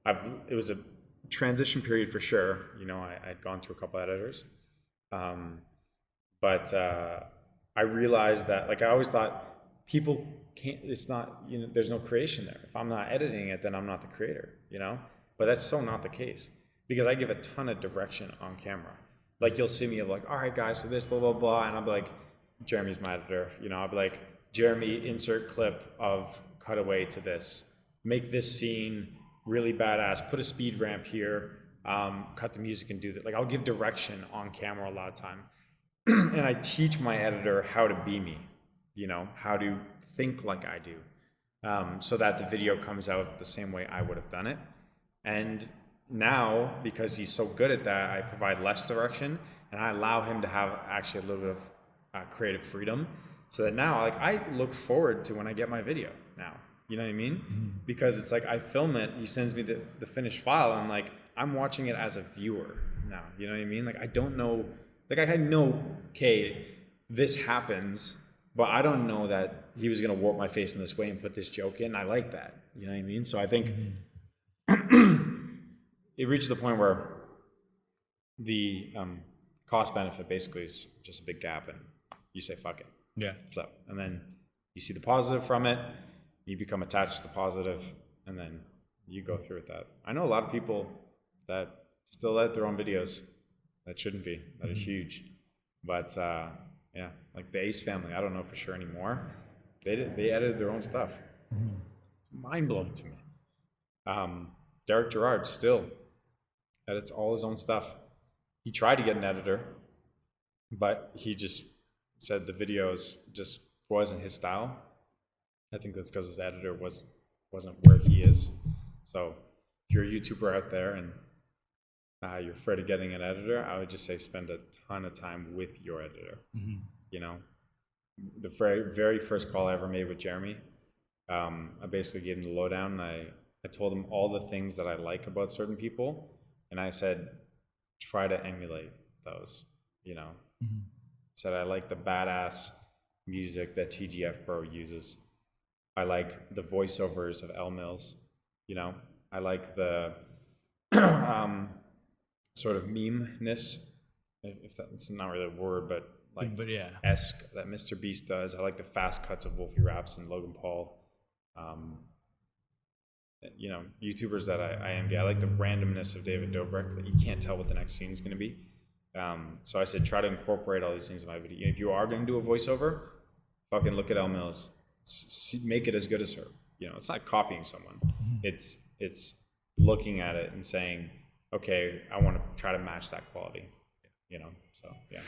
it was a transition period for sure. You know, I'd gone through a couple editors. But I realized that, like, I always thought people can't, it's not, you know, there's no creation there. If I'm not editing it, then I'm not the creator, you know? But that's so not the case, because I give a ton of direction on camera. Like, you'll see me like, all right, guys, so this, blah, blah, blah. And I'll be like, Jeremy's my editor. You know, I'll be like, Jeremy, insert clip of cutaway to this. Make this scene really badass. Put a speed ramp here. Cut the music and do that. Like, I'll give direction on camera a lot of time. And I teach my editor how to be me, you know, how to think like I do, so that the video comes out the same way I would have done it. And now, because he's so good at that, I provide less direction and I allow him to have actually a little bit of creative freedom, so that now, like, I look forward to when I get my video now, you know what I mean? Mm-hmm. Because it's like, I film it, he sends me the finished file, and like, I'm watching it as a viewer now, you know what I mean? Like, I don't know, like, I know, okay, this happens, but I don't know that he was going to warp my face in this way and put this joke in. I like that, you know what I mean? So I think it reached the point where the cost benefit basically is just a big gap, and you say, fuck it. Yeah. So, and then you see the positive from it, you become attached to the positive, and then you go through with that. I know a lot of people that still edit their own videos that shouldn't be, that are huge. But yeah, like the Ace family, I don't know for sure anymore. They edited their own stuff. It's mind-blowing to me. Derek Gerard still edits all his own stuff. He tried to get an editor, but he just said the videos just wasn't his style. I think that's because his editor wasn't where he is. So if you're a YouTuber out there and you're afraid of getting an editor, I would just say spend a ton of time with your editor. Mm-hmm. You know, the very first call I ever made with Jeremy, I basically gave him the lowdown, and I told him all the things that I like about certain people, and I said, try to emulate those, you know. Mm-hmm. Said I like the badass music that TGF Bro uses. I like the voiceovers of L Mills, you know. I like the sort of meme-ness, if that's not really a word, but like, but yeah, esque that Mr. Beast does. I like the fast cuts of Wolfie Raps and Logan Paul. You know, YouTubers that I envy. I like the randomness of David Dobrik, that you can't tell what the next scene is going to be. So I said, try to incorporate all these things in my video. If you are going to do a voiceover, fucking look at Elle Mills. Make it as good as her. You know, it's not copying someone. Mm-hmm. It's looking at it and saying, okay, I want to try to match that quality. You know, so yeah.